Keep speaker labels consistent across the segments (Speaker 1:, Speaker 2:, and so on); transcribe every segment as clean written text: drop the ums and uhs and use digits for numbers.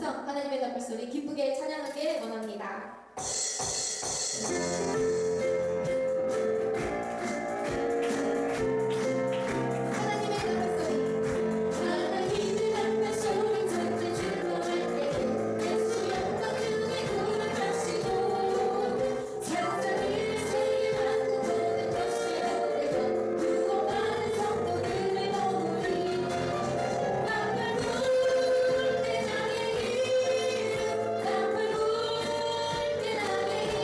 Speaker 1: 음성 하나님의 답을 소리 기쁘게 찬양하길 원합니다.
Speaker 2: 나의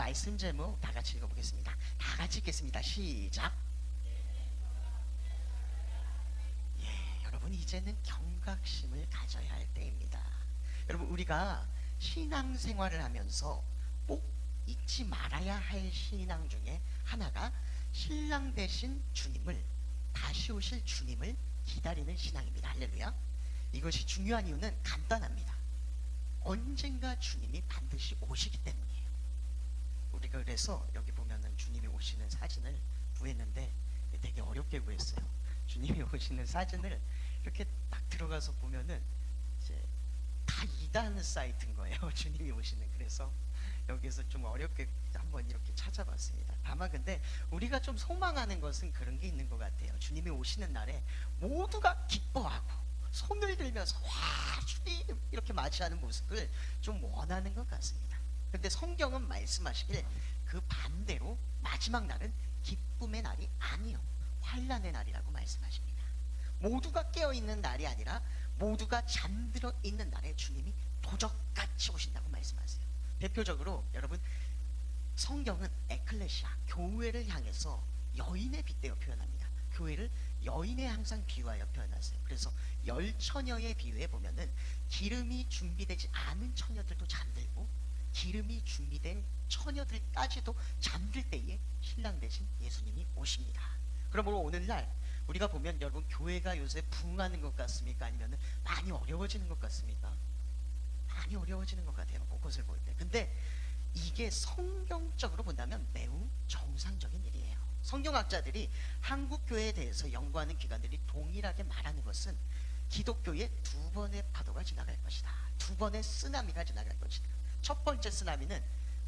Speaker 2: 말씀 제목 다 같이 읽어보겠습니다. 다 같이 읽겠습니다. 시작. 예, 여러분 이제는 경각심을 가져야 할 때입니다. 여러분 우리가 신앙생활을 하면서 꼭 잊지 말아야 할 신앙 중에 하나가 신랑 되신 주님을, 다시 오실 주님을 기다리는 신앙입니다. 할렐루야. 이것이 중요한 이유는 간단합니다. 언젠가 주님이 반드시 오시기 때문이에요. 우리가 그래서 여기 보면은 주님이 오시는 사진을 구했는데 되게 어렵게 구했어요. 주님이 오시는 사진을 이렇게 딱 들어가서 보면은 이제 다 이단 사이트인 거예요. 주님이 오시는. 그래서 여기서 좀 어렵게 한번 이렇게 찾아봤습니다. 다만 근데 우리가 좀 소망하는 것은 그런 게 있는 것 같아요. 주님이 오시는 날에 모두가 기뻐하고 손을 들면서 와 주님 이렇게 맞이하는 모습을 좀 원하는 것 같습니다. 근데 성경은 말씀하시길 그 반대로 마지막 날은 기쁨의 날이 아니요 환난의 날이라고 말씀하십니다. 모두가 깨어있는 날이 아니라 모두가 잠들어 있는 날에 주님이 도적같이 오신다고 말씀하세요. 대표적으로 여러분 성경은 에클레시아 교회를 향해서 여인에 빗대어 표현합니다. 교회를 여인에 항상 비유하여 표현하세요. 그래서 열처녀의 비유에 보면은 기름이 준비되지 않은 처녀들도 잠들고 기름이 준비된 처녀들까지도 잠들 때에 신랑 대신 예수님이 오십니다. 그러므로 오늘날 우리가 보면 여러분 교회가 요새 부흥하는 것 같습니까? 아니면 많이 어려워지는 것 같습니까? 많이 어려워지는 것 같아요. 그것을 볼 때. 근데 이게 성경적으로 본다면 매우 정상적인 일이에요. 성경학자들이 한국 교회에 대해서 연구하는 기관들이 동일하게 말하는 것은 기독교의 두 번의 파도가 지나갈 것이다. 두 번의 쓰나미가 지나갈 것이다. 첫 번째 쓰나미는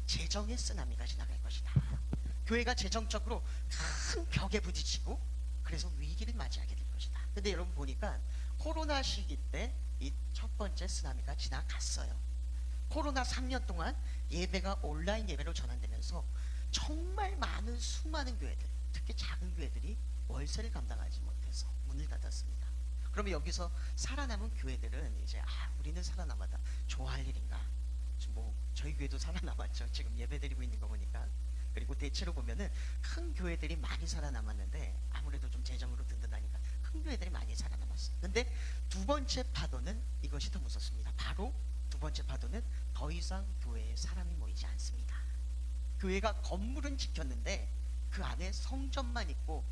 Speaker 2: 재정의 쓰나미가 지나갈 것이다. 교회가 재정적으로 큰 벽에 부딪히고 그래서 위기를 맞이하게 될 것이다. 근데 여러분 보니까 코로나 시기 때 이 첫 번째 쓰나미가 지나갔어요. 코로나 3년 동안 예배가 온라인 예배로 전환되면서 정말 많은 수많은 교회들, 특히 작은 교회들이 월세를 감당하지 못해서 문을 닫았습니다. 그러면 여기서 살아남은 교회들은 이제 우리는 살아남았다. 좋아할 일인가? 뭐 저희 교회도 살아남았죠. 지금 예배드리고 있는 거 보니까. 그리고 대체로 보면은 큰 교회들이 많이 살아남았는데 아무래도 좀 재정으로 든든하니까 큰 교회들이 많이 살아남았어요. 근데 두 번째 파도는 이것이 더 무섭습니다. 바로 두 번째 파도는 더 이상 교회에 사람이 모이지 않습니다. 교회가 건물은 지켰는데 그 안에 성전만 있고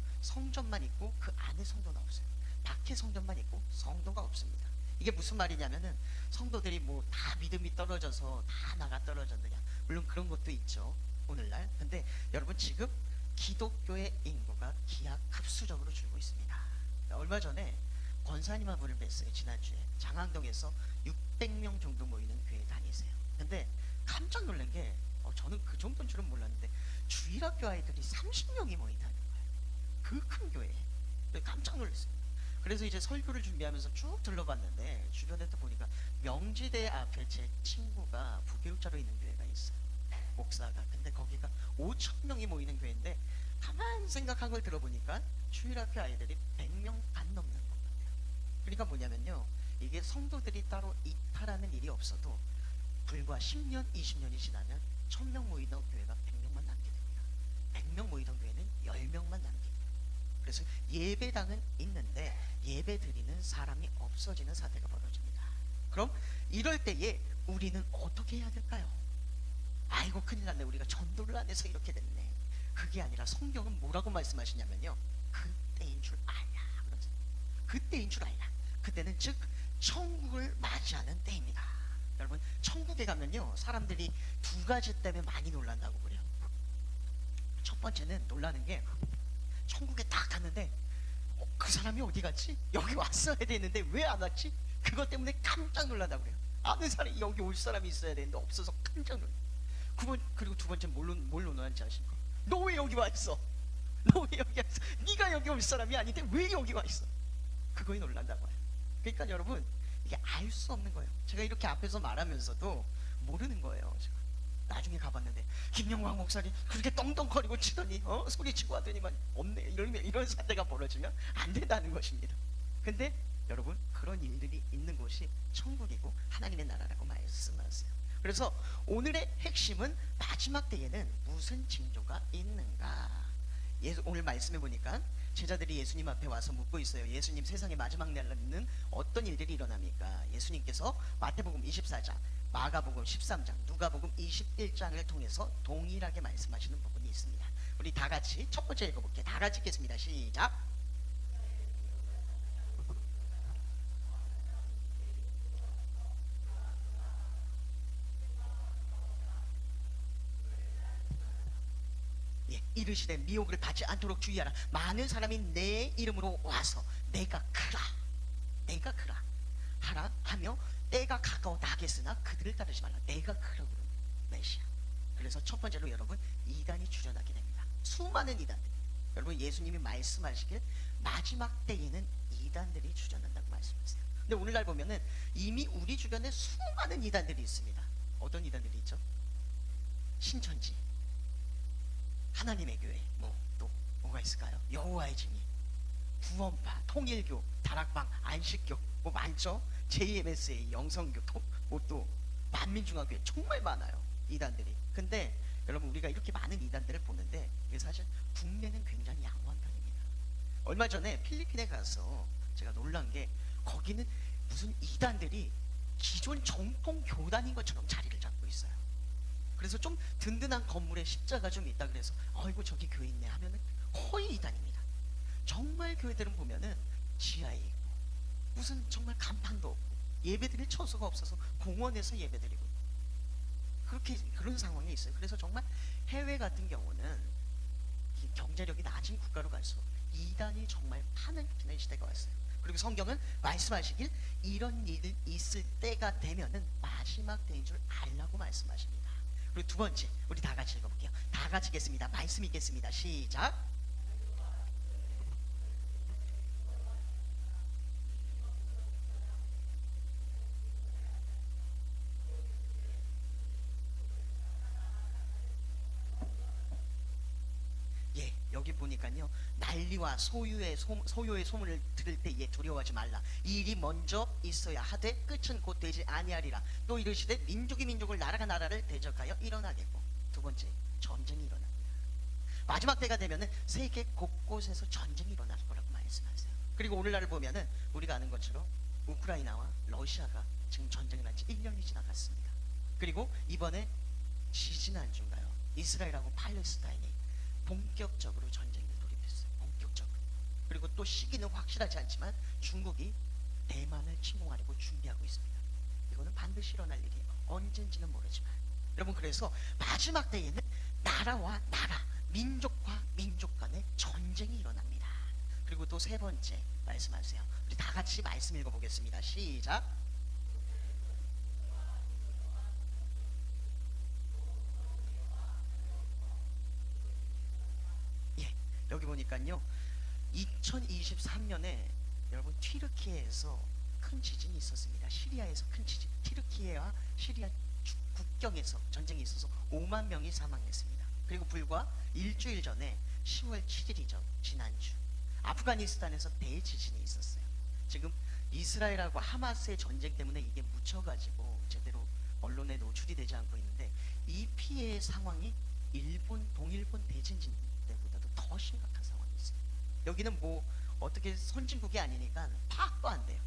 Speaker 2: 그 안에 성도가 없어요. 밖에 성전만 있고 성도가 없습니다. 이게 무슨 말이냐면은 성도들이 뭐 다 믿음이 떨어져서 다 나가 떨어졌느냐, 물론 그런 것도 있죠 오늘날. 근데 여러분 지금 기독교의 인구가 기하급수적으로 줄고 있습니다. 얼마 전에 권사님 한 분을 뵀어요. 지난주에 장항동에서 600명 정도 모이는 교회 다니세요. 근데 깜짝 놀란 게 저는 그 정도인 줄은 몰랐는데 주일학교 아이들이 30명이 모인다는 거예요. 그 큰 교회에. 깜짝 놀랐어요. 그래서 이제 설교를 준비하면서 쭉 둘러봤는데 주변에 또 보니까 명지대 앞에 제 친구가 부교육자로 있는 교회가 있어요. 목사가. 근데 거기가 5,000명이 모이는 교회인데 가만 생각한 걸 들어보니까 주일학교 아이들이 100명 안 넘는 것 같아요. 그러니까 뭐냐면요, 이게 성도들이 따로 이탈하는 일이 없어도 불과 10년, 20년이 지나면 1000명 모이던 교회가 100명만 남게 됩니다. 100명 모이던 교회는 10명만 남게 돼요. 그래서 예배당은 있는데 예배 드리는 사람이 없어지는 사태가 벌어집니다. 그럼 이럴 때에 우리는 어떻게 해야 될까요? 아이고 큰일 났네, 우리가 전도를 안 해서 이렇게 됐네. 그게 아니라 성경은 뭐라고 말씀하시냐면요, 그때인 줄 알라 그러죠. 그때인 줄 알라. 그때는 즉 천국을 맞이하는 때입니다. 여러분 천국에 가면요 사람들이 두 가지 때문에 많이 놀란다고 그래요. 첫 번째는 놀라는 게 천국에 딱 갔는데 그 사람이 어디 갔지? 여기 왔어야 되는데 왜 안 왔지? 그것 때문에 깜짝 놀란다고 그래요. 아는 사람이 여기 올 사람이 있어야 되는데 없어서 깜짝 놀라. 그리고 두 번째 뭘로 놀란지 아십니까? 너 왜 여기 와 있어? 너 왜 여기 와 있어? 네가 여기 올 사람이 아닌데 왜 여기 와 있어? 그거에 놀란다고 해요. 그러니까 여러분 이게 알 수 없는 거예요. 제가 이렇게 앞에서 말하면서도 모르는 거예요. 제가 나중에 가봤는데 김영광 목사님 그렇게 떵떵거리고 치더니 소리치고 하더니만 없네. 이런 사태가 벌어지면 안 된다는 것입니다. 근데 여러분 그런 일들이 있는 곳이 천국이고 하나님의 나라라고 말씀하세요. 그래서 오늘의 핵심은 마지막 때에는 무슨 징조가 있는가. 오늘 말씀해 보니까 제자들이 예수님 앞에 와서 묻고 있어요. 예수님, 세상의 마지막 날에는 어떤 일들이 일어납니까? 예수님께서 마태복음 24장, 마가복음 13장, 누가복음 21장을 통해서 동일하게 말씀하시는 부분이 있습니다. 우리 다 같이 첫 번째 읽어볼게요. 다 같이 읽겠습니다. 시작. 예, 이르시되 미혹을 받지 않도록 주의하라. 많은 사람이 내 이름으로 와서 내가 그라 하라 하며 때가 가까워 나겠으나 그들을 따르지 말라. 내가 그라고 메시아. 그래서 첫 번째로 여러분, 이단이 출현하게 됩니다. 수많은 이단들. 여러분, 예수님이 말씀하시길 마지막 때에는 이단들이 출현한다고 말씀하세요. 근데 오늘날 보면은 이미 우리 주변에 수많은 이단들이 있습니다. 어떤 이단들이 있죠? 신천지, 하나님의 교회, 또 뭐가 있을까요? 여호와의 증인, 구원파, 통일교, 다락방, 안식교, 많죠. JMSA, 영성교, 또 만민중앙교회, 정말 많아요, 이단들이. 근데 여러분, 우리가 이렇게 많은 이단들을 보는데 이게 사실 국내는 굉장히 양호한 편입니다. 얼마 전에 필리핀에 가서 제가 놀란 게, 거기는 무슨 이단들이 기존 정통 교단인 것처럼 자리를 잡고 있어요. 그래서 좀 든든한 건물에 십자가 좀 있다 그래서 아이고 저기 교회 있네 하면은 거의 이단입니다. 정말 교회들은 보면은 지하에 있고 무슨 정말 간판도 없고 예배드릴 처소가 없어서 공원에서 예배드리고 그런 상황이 있어요. 그래서 정말 해외 같은 경우는 이 경제력이 낮은 국가로 갈수록 이단이 정말 판을 피는 시대가 왔어요. 그리고 성경은 말씀하시길 이런 일이 있을 때가 되면은 마지막 때인 줄 알라고 말씀하십니다. 그리고 두 번째, 우리 다 같이 읽어볼게요. 다 같이 읽겠습니다. 말씀 읽겠습니다. 시작. 예, 여기 보니까요, 난리와 소요의 소문을 들을 때에 두려워하지 말라. 이 일이 먼저 있어야 하되 끝은 곧 되지 아니하리라. 또 이르시되 민족이 민족을, 나라가 나라를 대적하여 일어나겠고. 두 번째, 전쟁이 일어납니다. 마지막 때가 되면은 세계 곳곳에서 전쟁이 일어날 거라고 말씀하세요. 그리고 오늘날을 보면은 우리가 아는 것처럼 우크라이나와 러시아가 지금 전쟁을 한 지 1년이 지나갔습니다. 그리고 이번에 지지난주인가요, 이스라엘하고 팔레스타인이 본격적으로 전쟁에 돌입했어요. 본격적으로. 그리고 또 시기는 확실하지 않지만 중국이 대만을 침공하려고 준비하고 있습니다. 이거는 반드시 일어날 일이에요. 언젠지는 모르지만. 여러분, 그래서 마지막 때에는 나라와 나라, 민족과 민족 간의 전쟁이 일어납니다. 그리고 또 세 번째 말씀하세요. 우리 다 같이 말씀 읽어보겠습니다. 시작. 예, 여기 보니까요, 2023년에 여러분 튀르키예에서 큰 지진이 있었습니다. 시리아에서 큰 지진. 튀르키예와 시리아 국경에서 전쟁이 있어서 5만 명이 사망했습니다. 그리고 불과 일주일 전에 10월 7일이죠. 지난주 아프가니스탄에서 대지진이 있었어요. 지금 이스라엘하고 하마스의 전쟁 때문에 이게 묻혀가지고 제대로 언론에 노출이 되지 않고 있는데, 이 피해의 상황이 동일본 대지진 때보다도 더 심각한 상황이 있어요. 여기는 어떻게 선진국이 아니니까 파악도 안 돼요.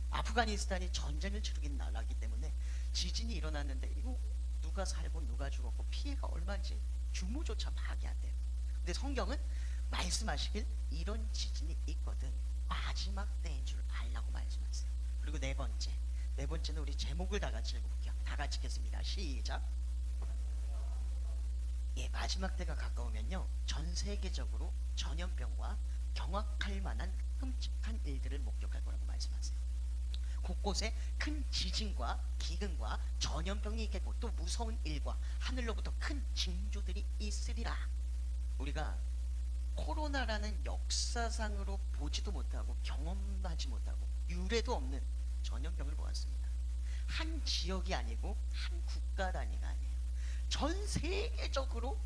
Speaker 2: 아프가니스탄이 전쟁을 치르긴 나라기 때문에 지진이 일어났는데 이거 누가 살고 누가 죽었고 피해가 얼마인지 규모조차 파악이 안 돼요. 근데 성경은 말씀하시길 이런 지진이 있거든 마지막 때인 줄 알라고 말씀하세요. 그리고 네 번째는 우리 제목을 다 같이 읽어볼게요. 다 같이 읽겠습니다. 시작. 예, 마지막 때가 가까우면요, 전 세계적으로 전염병과 경악할 만한 끔찍한 일들을 목격할 거라고 말씀하세요. 곳곳에 큰 지진과 기근과 전염병이 있겠고 또 무서운 일과 하늘로부터 큰 징조들이 있으리라. 우리가 코로나라는 역사상으로 보지도 못하고 경험하지 못하고 유례도 없는 전염병을 보았습니다. 한 지역이 아니고 한 국가 단위가 아니에요. 전 세계적으로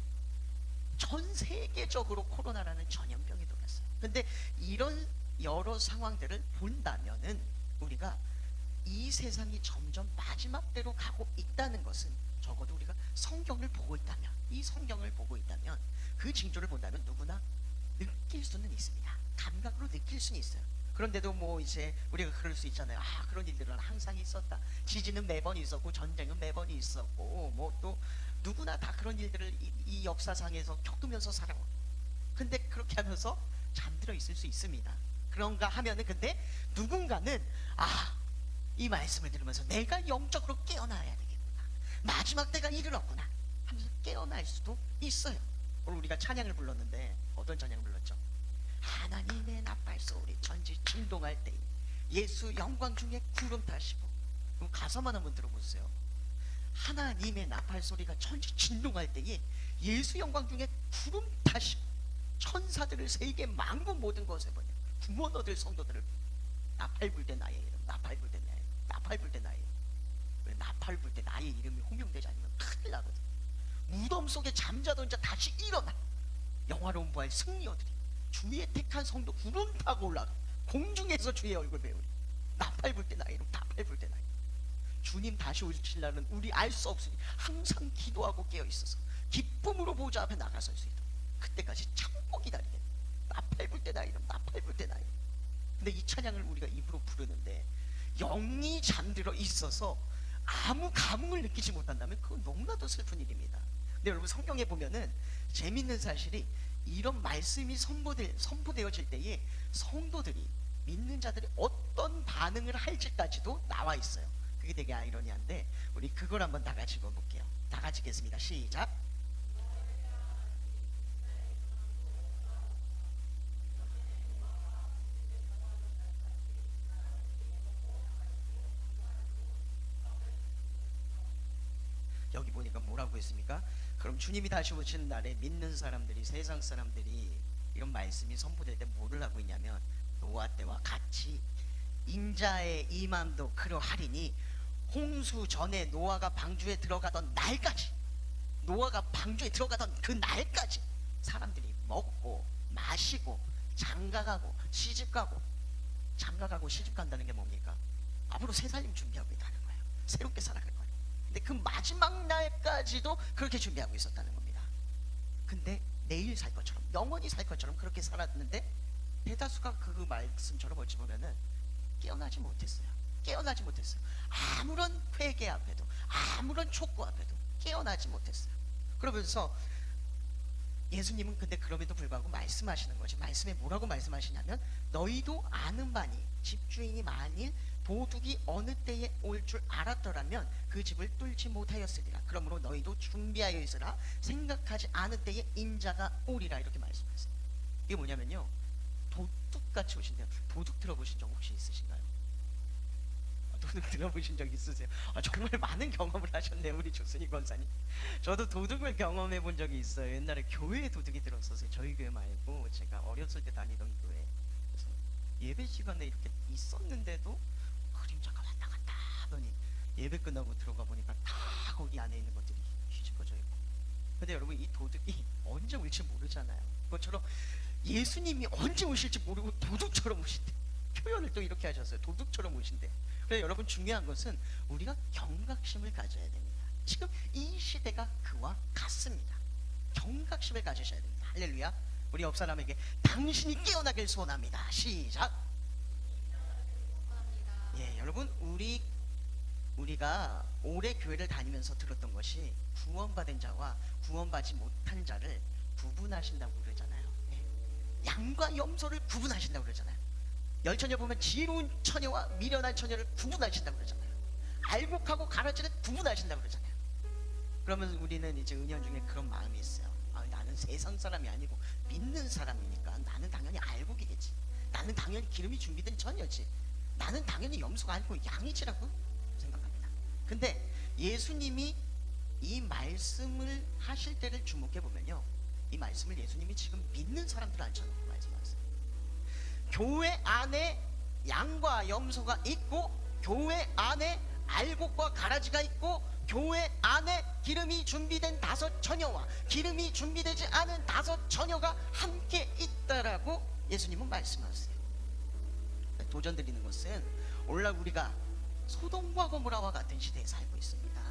Speaker 2: 코로나라는 전염병이 돌았어요. 근데 이런 여러 상황들을 본다면은 우리가 이 세상이 점점 마지막 때로 가고 있다는 것은 적어도 우리가 성경을 보고 있다면, 이 성경을 보고 있다면, 그 징조를 본다면 누구나 느낄 수는 있습니다. 감각으로 느낄 수는 있어요. 그런데도 뭐 이제 우리가 그럴 수 있잖아요. 아, 그런 일들은 항상 있었다. 지진은 매번 있었고 전쟁은 매번 있었고 뭐 또 누구나 다 그런 일들을 이 역사상에서 겪으면서 살아온. 근데 그렇게 하면서 잠들어 있을 수 있습니다. 그런가 하면은 근데 누군가는 이 말씀을 들으면서 내가 영적으로 깨어나야 되겠구나, 마지막 때가 이르렀구나 하면서 깨어날 수도 있어요. 오늘 우리가 찬양을 불렀는데 어떤 찬양을 불렀죠? 하나님의 나팔 소리 천지 진동할 때 예수 영광 중에 구름 타시고. 그럼 가사만 한번 들어보세요. 하나님의 나팔 소리가 천지 진동할 때에 예수 영광 중에 구름 타시고 천사들을 세계 만국 모든 것에 보내 구원 얻을 성도들을 나팔 불 때 나의 이름, 나팔 불 때 나의 이름, 나팔 불 때 나의 이름. 왜 나팔 불 때 나의 이름이 호명되지 않으면 큰일 나거든. 무덤 속에 잠자던 자 다시 일어나 영화로운 부활 승리 얻으리. 주의 택한 성도 구름 타고 올라가 공중에서 주의 얼굴 배우리. 나팔 불 때 나의 이름, 나팔 불 때 나의 이름. 주님 다시 오실 날은 우리 알 수 없으니 항상 기도하고 깨어 있어서 기쁨으로 보좌 앞에 나가설 수 있도록 그때까지 참고 기다리겠다. 나팔 불 때 나의 이름, 나팔 불 때 나의 이름. 근데 이 찬양을 우리가 입으로 부르는데 영이 잠들어 있어서 아무 감흥을 느끼지 못한다면 그건 너무나도 슬픈 일입니다. 근데 여러분 성경에 보면은 재밌는 사실이 이런 말씀이 선포되어질 때에 성도들이, 믿는 자들이 어떤 반응을 할지까지도 나와 있어요. 그게 되게 아이러니한데 우리 그걸 한번 다 같이 읽어볼게요. 다 같이 읽겠습니다. 시작. 여기 보니까 뭐라고 했습니까? 그럼 주님이 다시 오시는 날에 믿는 사람들이, 세상 사람들이 이런 말씀이 선포될 때 뭐를 하고 있냐면 노아 때와 같이 인자의 임함도 그러하리니 홍수 전에 노아가 방주에 들어가던 날까지, 노아가 방주에 들어가던 그 날까지 사람들이 먹고 마시고 장가가고 시집가고. 장가가고 시집간다는 게 뭡니까? 앞으로 새 살림 준비하고 있다는 거예요. 새롭게 살아갈 거예요. 근데 그 마지막 날까지도 그렇게 준비하고 있었다는 겁니다. 근데 내일 살 것처럼, 영원히 살 것처럼 그렇게 살았는데 대다수가 그 말씀처럼 어찌 보면은 깨어나지 못했어요. 깨어나지 못했어요. 아무런 회개 앞에도, 아무런 촉구 앞에도 깨어나지 못했어요. 그러면서 예수님은 근데 그럼에도 불구하고 말씀하시는 거지. 말씀에 뭐라고 말씀하시냐면 너희도 아는 바니 집주인이 만일 도둑이 어느 때에 올 줄 알았더라면 그 집을 뚫지 못하였으리라. 그러므로 너희도 준비하여 있으라. 생각하지 않은 때에 인자가 오리라. 이렇게 말씀하셨어요. 이게 뭐냐면요, 도둑같이 오신대요. 도둑 들어보신 적 혹시 있으신가요? 도둑 들어보신 적 있으세요? 정말 많은 경험을 하셨네요, 우리 조순희 권사님. 저도 도둑을 경험해 본 적이 있어요. 옛날에 교회에 도둑이 들었었어요. 저희 교회 말고 제가 어렸을 때 다니던 교회. 그래서 예배 시간에 이렇게 있었는데도 그림자가 왔다 갔다 하더니 예배 끝나고 들어가 보니까 다 거기 안에 있는 것들이 휘집어져 있고. 근데 여러분, 이 도둑이 언제 올지 모르잖아요. 그것처럼 예수님이 언제 오실지 모르고 도둑처럼 오신대. 표현을 또 이렇게 하셨어요. 도둑처럼 오신대. 그래서 여러분, 중요한 것은 우리가 경각심을 가져야 됩니다. 지금 이 시대가 그와 같습니다. 경각심을 가지셔야 됩니다. 할렐루야. 우리 옆 사람에게 당신이 깨어나길 소원합니다. 시작. 예, 여러분, 우리가 오래 교회를 다니면서 들었던 것이 구원받은 자와 구원받지 못한 자를 구분하신다고 그러잖아요. 예. 양과 염소를 구분하신다고 그러잖아요. 열처녀 보면 지혜로운 처녀와 미련한 처녀를 구분하신다고 그러잖아요. 알곡하고 가라지를 구분하신다고 그러잖아요. 그러면 우리는 이제 은연중에 그런 마음이 있어요. 나는 세상 사람이 아니고 믿는 사람이니까 나는 당연히 알곡이겠지. 나는 당연히 기름이 준비된 처녀지. 나는 당연히 염소가 아니고 양이지라고 생각합니다. 근데 예수님이 이 말씀을 하실 때를 주목해 보면요, 이 말씀을 예수님이 지금 믿는 사람들 앉혀놓고 말씀하세요. 교회 안에 양과 염소가 있고, 교회 안에 알곡과 가라지가 있고, 교회 안에 기름이 준비된 5 처녀와 기름이 준비되지 않은 5 처녀가 함께 있다라고 예수님은 말씀하세요. 도전 드리는 것은 오늘날 우리가 소돔과 고모라와 같은 시대에 살고 있습니다.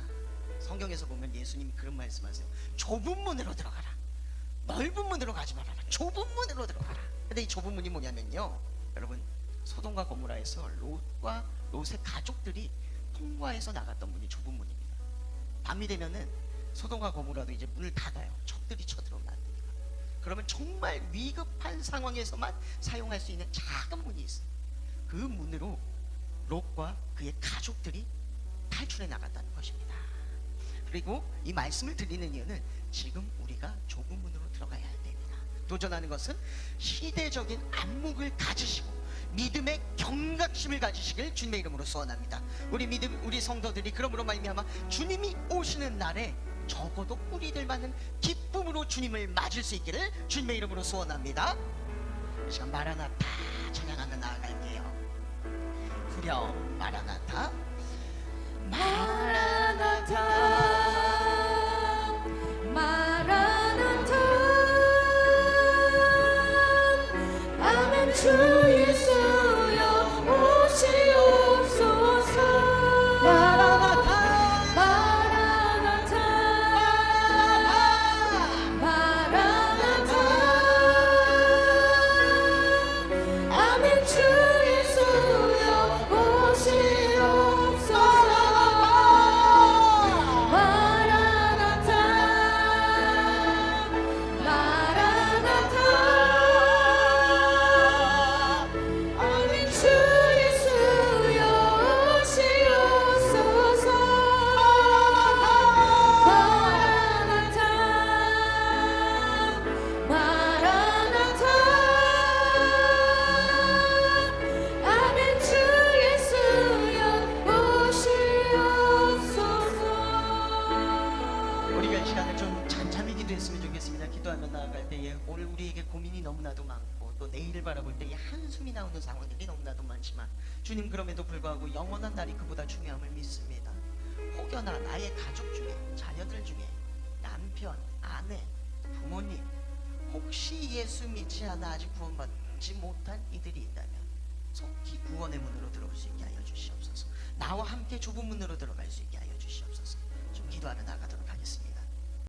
Speaker 2: 성경에서 보면 예수님이 그런 말씀하세요. 좁은 문으로 들어가라. 넓은 문으로 가지 말아라. 좁은 문으로 들어가라. 근데 이 좁은 문이 뭐냐면요, 여러분, 소돔과 고모라에서 롯과 롯의 가족들이 통과해서 나갔던 문이 좁은 문입니다. 밤이 되면은 소돔과 고모라도 이제 문을 닫아요. 적들이 쳐들어오면 안 됩니다. 그러면 정말 위급한 상황에서만 사용할 수 있는 작은 문이 있어요. 그 문으로 롯과 그의 가족들이 탈출해 나갔다는 것입니다. 그리고 이 말씀을 드리는 이유는 지금 우리가 좁은 문으로 들어가야 할 때입니다. 도전하는 것은 시대적인 안목을 가지시고 믿음의 경각심을 가지시길 주님의 이름으로 소원합니다. 우리 성도들이 그러므로 말미암아 주님이 오시는 날에 적어도 우리들만은 기쁨으로 주님을 맞을 수 있기를 주님의 이름으로 소원합니다. 이 시간 마라나타 찬양하며 나아갈게요. 후렴 마라나타
Speaker 1: 마라나타 마라나타 아멘. 주 예수여 오시옵소서.
Speaker 2: 마라나타
Speaker 1: 마라나타 마라나타 아멘. 주 예수여 오시옵소서. 마라나타 마라나타 아멘. 주 예수여 오시옵소서. 마라나타 마라나타 아멘. 주 예수여 오시옵소서.
Speaker 2: 우리가 이 시간을 좀 잠잠히 기도했으면 좋겠습니다. 기도하며 나아갈 때에 오늘 우리에게 고민이 너무나도 많고 또 내일을 바라볼 때에 한숨이 나오는 상황들이 너무나도 많지만 주님, 그럼에도 불구하고 영원한 날이 그보다 중요함을 믿습니다. 혹여나 나의 가족 중에, 자녀들 중에 남편, 아내, 부모님 혹시 예수 믿지 않아 아직 구원받지 못한 이들이 있다면 속히 구원의 문으로 들어올 수 있게 하여 주시옵소서. 나와 함께 좁은 문으로 들어갈 수 있게 하여 주시옵소서. 좀 기도하며 나가도록 하겠습니다.